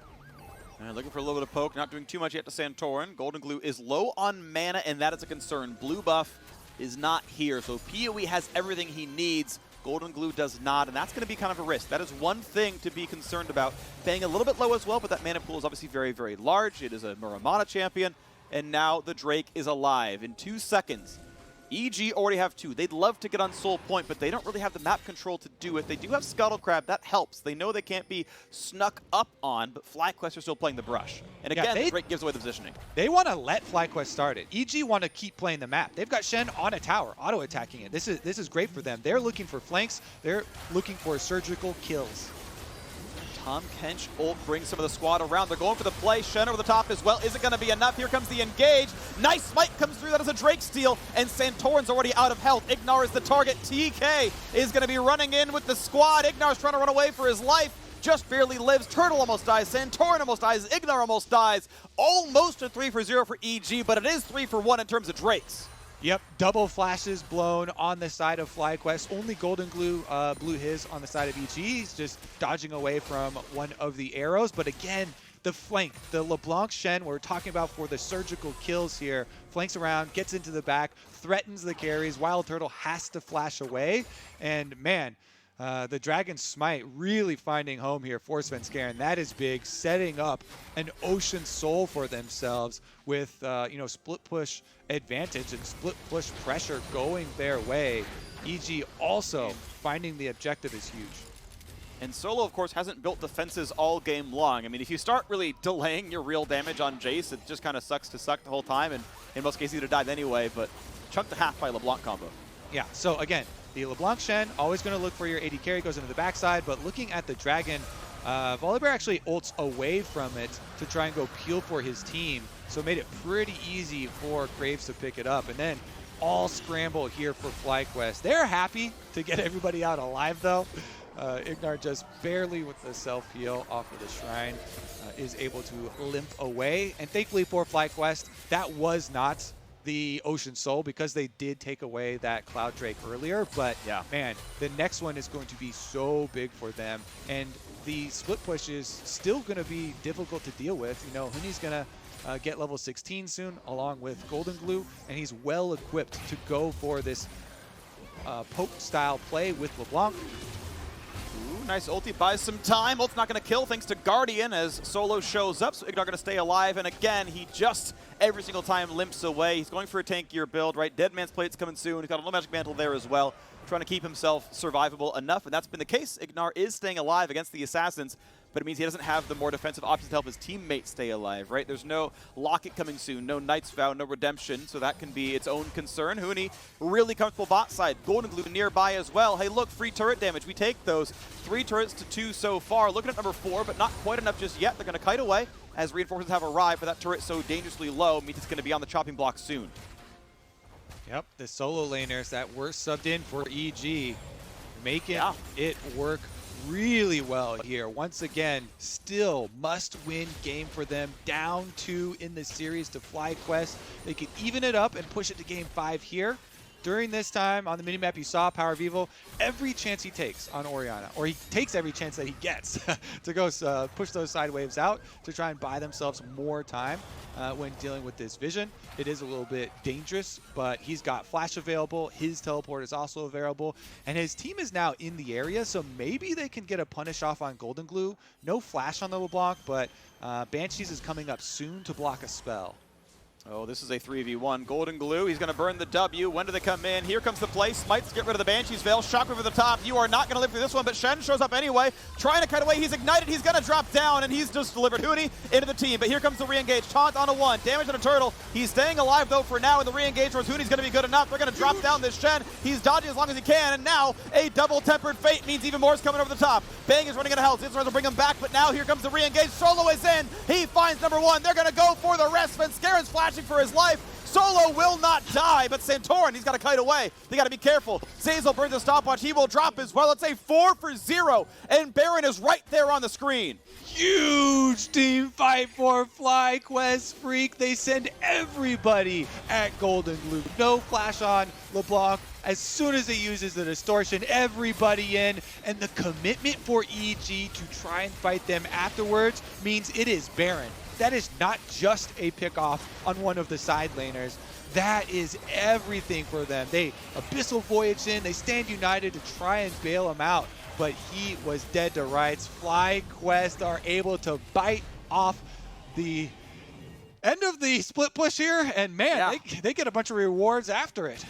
Looking for a little bit of poke, not doing too much yet to Santorin. Golden Glue is low on mana, and that is a concern. Blue buff is not here, so PoE has everything he needs. Golden Glue does not, and that's going to be kind of a risk. That is one thing to be concerned about. Paying a little bit low as well, but that mana pool is obviously very, very large. It is a Muramana champion, and now the Drake is alive. In 2 seconds, EG already have 2. They'd love to get on Soul Point, but they don't really have the map control to do it. They do have Scuttle Crab. That helps. They know they can't be snuck up on, but FlyQuest are still playing the brush. And again, the Drake gives away the positioning. They want to let FlyQuest start it. EG want to keep playing the map. They've got Shen on a tower, auto-attacking it. This is great for them. They're looking for flanks. They're looking for surgical kills. Tom Kench ult brings some of the squad around. They're going for the play. Shen over the top as well. Is it going to be enough? Here comes the engage. Nice smite comes through. That is a Drake steal. And Santorin's already out of health. Ignar is the target. TK is going to be running in with the squad. Ignar's trying to run away for his life. Just barely lives. Turtle almost dies. Santorin almost dies. Ignar almost dies. Almost a 3 for 0 for EG, but it is 3 for 1 in terms of Drakes. Yep, double flashes blown on the side of FlyQuest. Only Golden Glue blew his on the side of EG. He's just dodging away from one of the arrows. But again, the flank, the LeBlanc Shen we're talking about for the surgical kills here, flanks around, gets into the back, threatens the carries. Wild Turtle has to flash away. And man, the Dragon Smite really finding home here for Svenskeren. That is big, setting up an Ocean Soul for themselves with split push advantage and split push pressure going their way. EG also finding the objective is huge. And Solo, of course, hasn't built defenses all game long. I mean, if you start really delaying your real damage on Jace, it just kind of sucks to suck the whole time, and in most cases you'd have died anyway, but chunk to half by LeBlanc combo. Yeah, so again, the LeBlanc Shen, always going to look for your AD carry, goes into the backside, but looking at the Dragon, Volibear actually ults away from it to try and go peel for his team, so it made it pretty easy for Graves to pick it up. And then all scramble here for FlyQuest. They're happy to get everybody out alive, though. Ignar just barely with the self-heal off of the Shrine is able to limp away. And thankfully for FlyQuest, that was not the Ocean Soul because they did take away that Cloud Drake earlier. But yeah, man, the next one is going to be so big for them. And the split push is still going to be difficult to deal with. You know, Huni's going to get level 16 soon along with Golden Glue, and he's well equipped to go for this poke style play with LeBlanc. Ooh, nice ulti, buys some time. Ult's not going to kill thanks to Guardian as Solo shows up, so Ignar going to stay alive. And again, he just every single time limps away. He's going for a tankier build, right? Dead Man's Plate's coming soon. He's got a little Magic Mantle there as well, trying to keep himself survivable enough, and that's been the case. Ignar is staying alive against the Assassins, but it means he doesn't have the more defensive options to help his teammates stay alive, right? There's no Locket coming soon, no Knight's Vow, no Redemption, so that can be its own concern. Huni, really comfortable bot side. Golden Glue nearby as well. Hey, look, free turret damage. We take those. 3 turrets to 2 so far. Looking at number 4, but not quite enough just yet. They're going to kite away as reinforcements have arrived, but that turret so dangerously low means it's going to be on the chopping block soon. Yep, the solo laners that were subbed in for EG, making it work really well here. Once again, still must-win game for them. Down 2 in the series to FlyQuest. They could even it up and push it to game 5 here. during this time on the minimap, you saw Power of Evil, every chance he takes on Orianna, or he takes every chance that he gets to go push those side waves out to try and buy themselves more time when dealing with this vision. It is a little bit dangerous, but he's got flash available, his teleport is also available, and his team is now in the area, so maybe they can get a punish off on Golden Glue. No flash on the LeBlanc, but Banshees is coming up soon to block a spell. Oh, this is a 3v1. Golden Glue, he's going to burn the W. When do they come in? Here comes the play. Smites to get rid of the Banshee's Veil. Shock over the top. You are not going to live through this one, but Shen shows up anyway. Trying to cut away. He's ignited. He's going to drop down, and he's just delivered Huni into the team. But here comes the re-engage. Taunt on a 1. Damage on a turtle. He's staying alive, though, for now, and the re-engage towards Huni's going to be good enough. They're going to drop down this Shen. He's dodging as long as he can, and now a double-tempered fate means even more is coming over the top. Bang is running out of health. Zitzers will bring him back, but now here comes the re-engage. Solo is in. He finds number 1. They're going to go for the rest. Svenskaren's flashing for his life. Solo will not die, but Santorin, he's got to kite away. They got to be careful. Zeyzal burns a stopwatch. He will drop as well. It's a 4-for-0, and Baron is right there on the screen. Huge team fight for FlyQuest Freak. They send everybody at Golden Glue. No flash on LeBlanc. As soon as he uses the distortion, everybody in, and the commitment for EG to try and fight them afterwards means it is Baron. That is not just a pickoff on one of the side laners. That is everything for them. They Abyssal Voyage in, they stand united to try and bail him out, but he was dead to rights. FlyQuest are able to bite off the end of the split push here, and man, they get a bunch of rewards after it.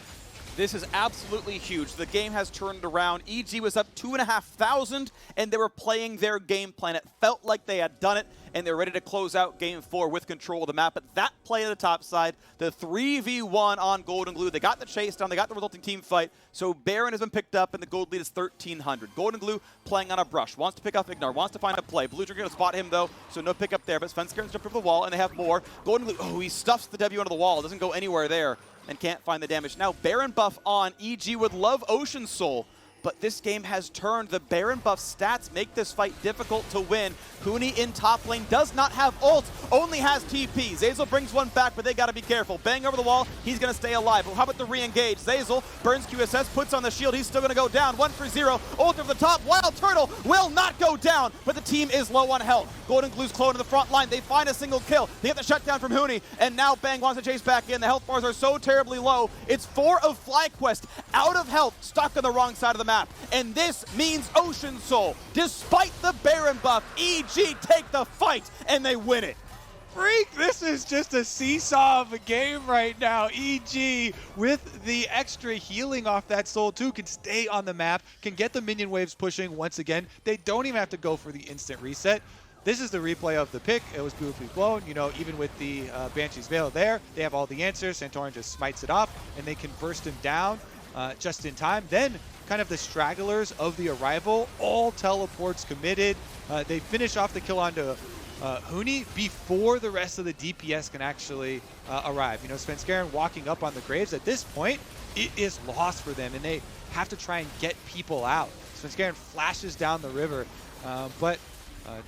This is absolutely huge. The game has turned around. EG was up 2,500, and they were playing their game plan. It felt like they had done it, and they're ready to close out Game 4 with control of the map. But that play at the top side, the 3v1 on Golden Glue, they got the chase down, they got the resulting team fight. So Baron has been picked up, and the gold lead is 1,300. Golden Glue playing on a brush, wants to pick up Ignar, wants to find a play. Blue Drink going to spot him, though, so no pick up there. But Svenskaren's jumped over the wall, and they have more. Golden Glue, oh, he stuffs the W under the wall. Doesn't go anywhere there. And can't find the damage. Now Baron buff on. EG would love Ocean Soul, but this game has turned. The Baron buff stats make this fight difficult to win. Huni in top lane does not have ult, only has TP. Zeyzal brings one back, but they got to be careful. Bang over the wall, he's going to stay alive. But how about the re-engage? Zeyzal burns QSS, puts on the shield, he's still going to go down. 1-for-0, ult over the top, Wild Turtle will not go down, but the team is low on health. Golden Glue's clone to the front line, they find a single kill. They get the shutdown from Huni, and now Bang wants to chase back in. The health bars are so terribly low. It's 4 of FlyQuest out of health, stuck on the wrong side of the map. And this means Ocean Soul, despite the Baron buff, EG take the fight, and they win it. Freak, this is just a seesaw of a game right now. EG, with the extra healing off that soul too, can stay on the map, can get the minion waves pushing once again. They don't even have to go for the instant reset. This is the replay of the pick. It was beautifully blown. You know, even with the Banshee's Veil there, they have all the answers. Santorin just smites it off, and they can burst him down just in time. Then kind of the stragglers of the arrival, all teleports committed. They finish off the kill onto Huni before the rest of the DPS can actually arrive. You know, Svenskaren walking up on the graves. At this point, it is lost for them, and they have to try and get people out. Svenskaren flashes down the river, but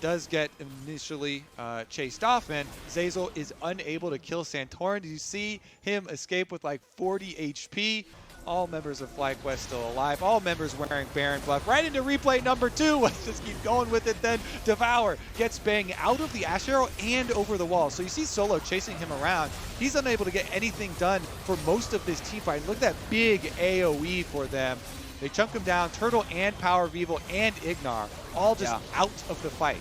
does get initially chased off, and Zeyzal is unable to kill Santorin. You see him escape with like 40 HP. All members of FlyQuest still alive. All members wearing Baron buff. Right into replay number 2. Let's just keep going with it then. Devour gets Bang out of the Ash Arrow and over the wall. So you see Solo chasing him around. He's unable to get anything done for most of this team fight. Look at that big AoE for them. They chunk him down. Turtle and Power of Evil and Ignar all just out of the fight.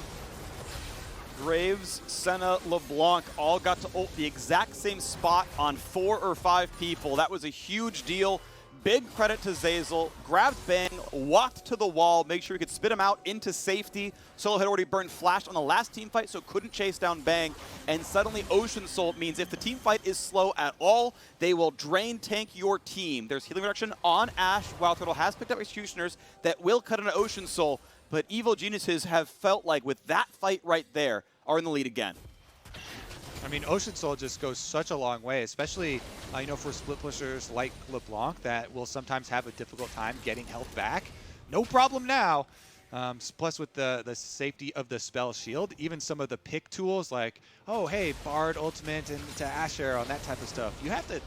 Graves, Senna, LeBlanc all got to ult the exact same spot on 4 or 5 people. That was a huge deal. Big credit to Zeyzal. Grabbed Bang, walked to the wall, make sure he could spit him out into safety. Solo had already burned Flash on the last team fight, so couldn't chase down Bang. And suddenly Ocean Soul means if the team fight is slow at all, they will drain tank your team. There's healing reduction on Ashe. Wild Turtle has picked up Executioners that will cut into Ocean Soul. But Evil Geniuses have felt like with that fight right there, are in the lead again. I mean, Ocean Soul just goes such a long way, especially, you know, for split pushers like LeBlanc that will sometimes have a difficult time getting health back. No problem now. Plus with the safety of the spell shield, even some of the pick tools like, oh, hey, Bard, Ultimate, and to Ash Arrow and that type of stuff. You have to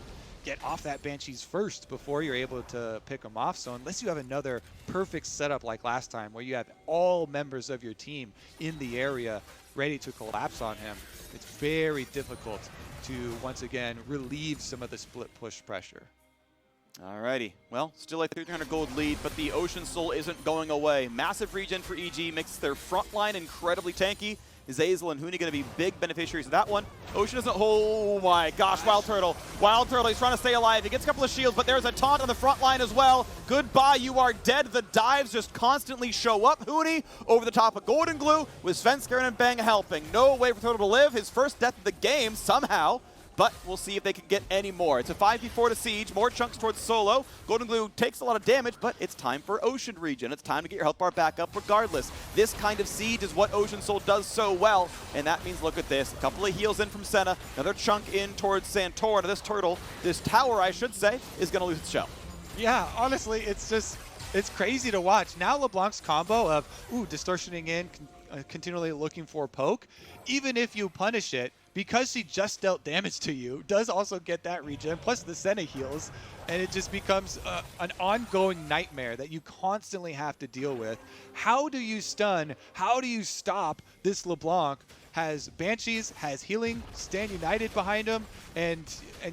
get off that Banshees first before you're able to pick them off. So unless you have another perfect setup like last time where you have all members of your team in the area ready to collapse on him, it's very difficult to once again relieve some of the split push pressure. Alrighty, well, still a 300 gold lead, but the Ocean Soul isn't going away. Massive regen for EG makes their front line incredibly tanky. Zazel and Huni going to be big beneficiaries of that one. Ocean isn't, oh my gosh, Wild Turtle. Wild Turtle, he's trying to stay alive. He gets a couple of shields, but there's a taunt on the front line as well. Goodbye, you are dead. The dives just constantly show up. Huni over the top of Golden Glue with Svenskeren and Bang helping. No way for Turtle to live. His first death of the game somehow. But we'll see if they can get any more. It's a 5v4 to Siege, more chunks towards Solo. Golden Glue takes a lot of damage, but it's time for Ocean regen. It's time to get your health bar back up regardless. This kind of Siege is what Ocean Soul does so well, and that means, look at this, a couple of heals in from Senna, another chunk in towards Santor, and this turtle, this tower, I should say, is going to lose its shell. Yeah, honestly, it's crazy to watch. Now LeBlanc's combo of, distortioning in, continually looking for poke, even if you punish it, because she just dealt damage to you, does also get that regen, plus the Senna heals, and it just becomes an ongoing nightmare that you constantly have to deal with. How do you stun? How do you stop this LeBlanc? Has Banshees, has healing, stand united behind him, and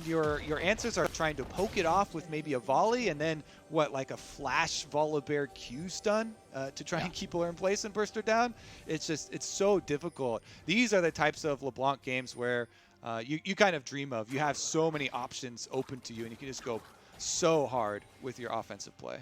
your answers are trying to poke it off with maybe a volley, and then what, like a flash Volibear Q stun to try and keep her in place and burst her down? It's so difficult. These are the types of LeBlanc games where you kind of dream of. You have so many options open to you, and you can just go so hard with your offensive play.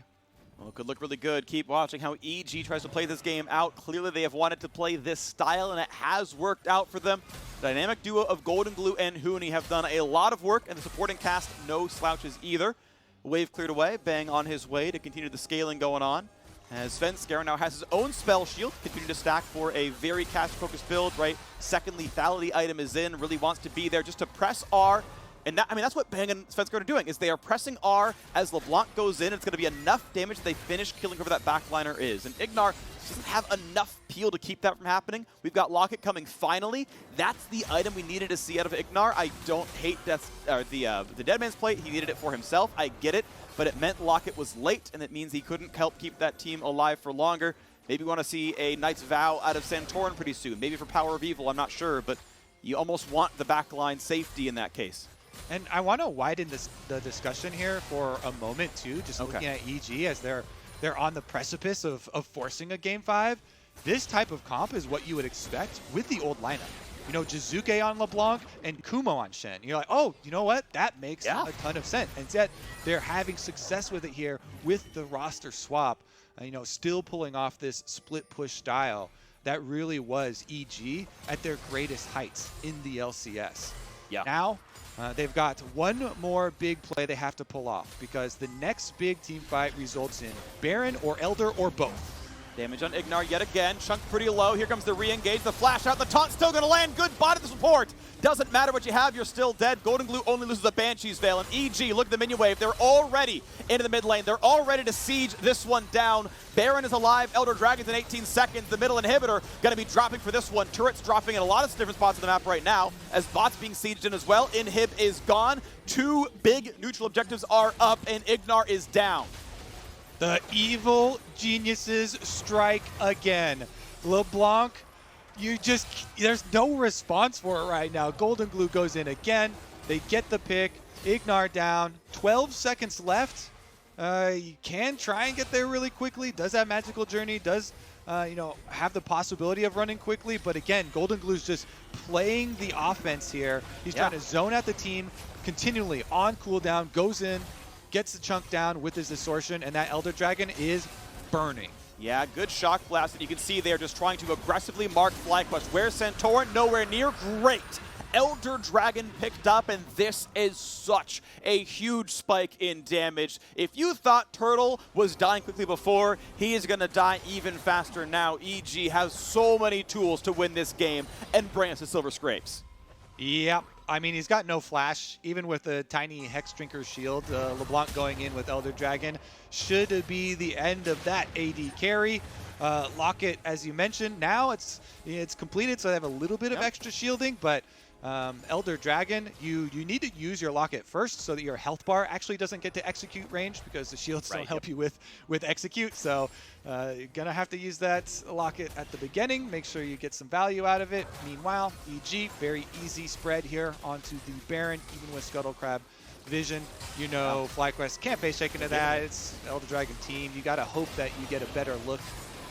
Well, it could look really good. Keep watching how EG tries to play this game out. Clearly, they have wanted to play this style, and it has worked out for them. The dynamic duo of Golden Glue and Huni have done a lot of work, and the supporting cast, no slouches either. Wave cleared away. Bang on his way to continue the scaling going on. As Svenskeren now has his own spell shield, continue to stack for a very cast-focused build, right? Second lethality item is in, really wants to be there just to press R. And that, I mean, that's what Bang and Svenskeren are doing, is they are pressing R as LeBlanc goes in. It's going to be enough damage that they finish killing whoever that backliner is. And Ignar doesn't have enough peel to keep that from happening. We've got Locket coming finally. That's the item we needed to see out of Ignar. I don't hate the Dead Man's Plate. He needed it for himself. I get it. But it meant Locket was late, and it means he couldn't help keep that team alive for longer. Maybe we want to see a Knight's Vow out of Santorin pretty soon. Maybe for Power of Evil, I'm not sure. But you almost want the backline safety in that case. And I want to widen the discussion here for a moment too, just looking at EG as they're on the precipice of forcing a Game 5. This type of comp is what you would expect with the old lineup. You know, Jizuke on LeBlanc and Kumo on Shen. You're like, oh, you know what? That makes a ton of sense. And yet they're having success with it here with the roster swap, still pulling off this split push style that really was EG at their greatest heights in the LCS. Yeah. Now, they've got one more big play they have to pull off because the next big team fight results in Baron or Elder or both. Damage on Ignar yet again. Chunk pretty low. Here comes the re-engage. The flash out. The taunt's still going to land. Good bot at the support. Doesn't matter what you have. You're still dead. Golden Glue only loses a Banshee's Veil. And EG, look at the minion wave. They're already into the mid lane. They're all ready to siege this one down. Baron is alive. Elder Dragon's in 18 seconds. The middle inhibitor going to be dropping for this one. Turret's dropping in a lot of different spots on the map right now as bots being sieged in as well. Inhib is gone. Two big neutral objectives are up and Ignar is down. The evil geniuses strike again. LeBlanc, there's no response for it right now. Golden Glue goes in again. They get the pick. Ignar down. 12 seconds left. You can try and get there really quickly. Does have Magical Journey. Does, have the possibility of running quickly. But again, Golden Glue's just playing the offense here. He's trying to zone out the team continually on cooldown. Goes in. Gets the chunk down with his distortion, and that Elder Dragon is burning. Yeah, good shock blast, and you can see they're just trying to aggressively mark FlyQuest. Where's Santorin? Nowhere near. Great. Elder Dragon picked up, and this is such a huge spike in damage. If you thought Turtle was dying quickly before, he is going to die even faster now. EG has so many tools to win this game and bring us the Silver Scrapes. Yep. I mean, he's got no flash, even with a tiny Hex Drinker shield. LeBlanc going in with Elder Dragon should be the end of that AD carry. Locket, as you mentioned, now it's completed, so they have a little bit of extra shielding, but Elder Dragon, you need to use your locket first so that your health bar actually doesn't get to execute range, because the shields don't help you with execute. So you're gonna have to use that locket at the beginning. Make sure you get some value out of it. Meanwhile, EG, very easy spread here onto the Baron, even with Scuttle Crab vision. You know, FlyQuest can't pay shake into that. It's Elder Dragon team. You gotta hope that you get a better look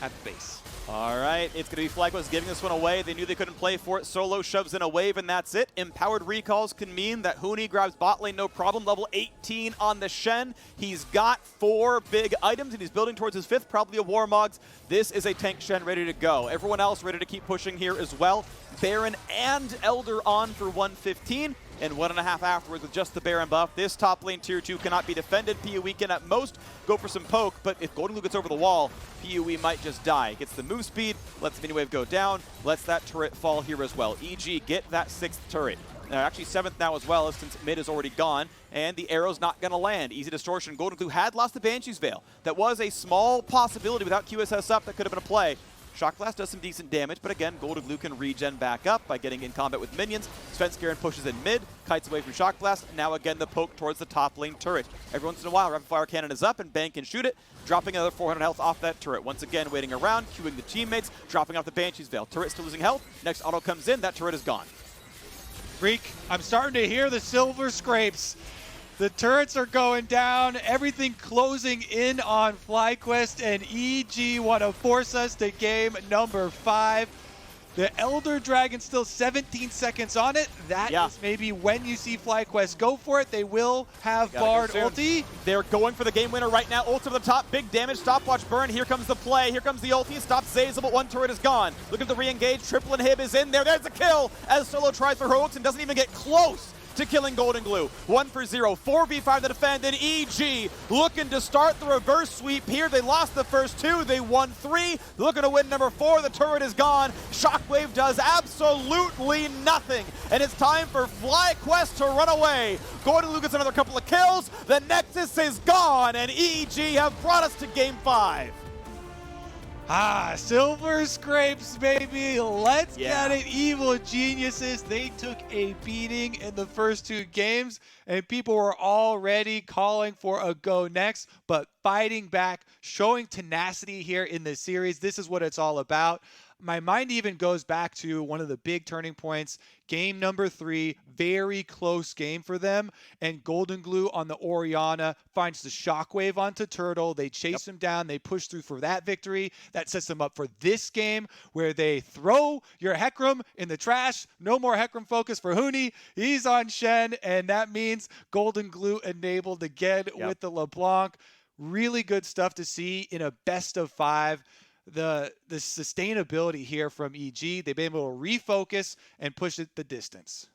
at the base. All right, it's going to be FlyQuest giving this one away. They knew they couldn't play for it. Solo shoves in a wave, and that's it. Empowered recalls can mean that Huni grabs bot lane, no problem. Level 18 on the Shen. He's got 4 big items, and he's building towards his 5th, probably a Warmogs. This is a tank Shen ready to go. Everyone else ready to keep pushing here as well. Baron and Elder on for 115. And 1.5 afterwards with just the Baron buff. This top lane tier 2 cannot be defended. PoE can at most go for some poke, but if Golden Glue gets over the wall, PoE might just die. Gets the move speed, lets the mini wave go down, lets that turret fall here as well. EG get that 6th turret. Actually 7th now as well, since mid is already gone, and the arrow's not going to land. Easy distortion. Golden Glue had lost the Banshee's Veil. That was a small possibility without QSS up. That could have been a play. Shock Blast does some decent damage, but again, Golden Glue can regen back up by getting in combat with minions. Svenskeren pushes in mid, kites away from Shock Blast. Now again, the poke towards the top lane turret. Every once in a while, Rapid Fire Cannon is up and Bang can shoot it, dropping another 400 health off that turret. Once again, waiting around, queuing the teammates, dropping off the Banshee's Veil. Turret still losing health. Next auto comes in, that turret is gone. Freak, I'm starting to hear the silver scrapes. The turrets are going down, everything closing in on FlyQuest, and EG want to force us to game number 5. The Elder Dragon still 17 seconds on it. That is maybe when you see FlyQuest go for it. They will have Bard ulti. They're going for the game winner right now. Ult to the top, big damage, stopwatch burn. Here comes the play, here comes the ulti. Stops Zazel, but one turret is gone. Look at the re-engage, triple inhib is in there. There's the kill as Solo tries for her ult and doesn't even get close to killing Golden Glue. 1 for 0, 4v5 to defend, and EG looking to start the reverse sweep here. They lost the first 2, they won 3, looking to win number 4. The turret is gone. Shockwave does absolutely nothing, and it's time for FlyQuest to run away. Golden Glue gets another couple of kills, the Nexus is gone, and EG have brought us to game 5. Silver scrapes, baby. Let's get it, evil geniuses. They took a beating in the first 2 games, and people were already calling for a go next, but fighting back, showing tenacity here in this series. This is what it's all about. My mind even goes back to one of the big turning points, game number 3, very close game for them, and Golden Glue on the Orianna finds the Shockwave onto Turtle. They chase him down, they push through for that victory. That sets them up for this game where they throw your Hecarim in the trash. No more Hecarim focus for Huni. He's on Shen, and that means Golden Glue enabled again with the LeBlanc. Really good stuff to see in a best of 5. The sustainability here from EG, they've been able to refocus and push it the distance.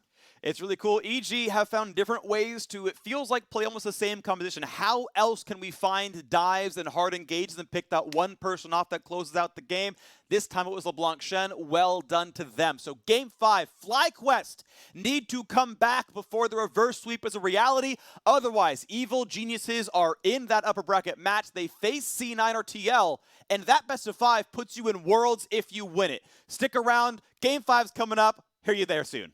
It's really cool. EG have found different ways to, it feels like, play almost the same composition. How else can we find dives and hard engages and pick that one person off that closes out the game? This time it was LeBlanc Shen. Well done to them. So game 5, FlyQuest need to come back before the reverse sweep is a reality. Otherwise, evil geniuses are in that upper bracket match. They face C9 or TL, and that best of 5 puts you in Worlds if you win it. Stick around. Game 5's coming up. Hear you there soon.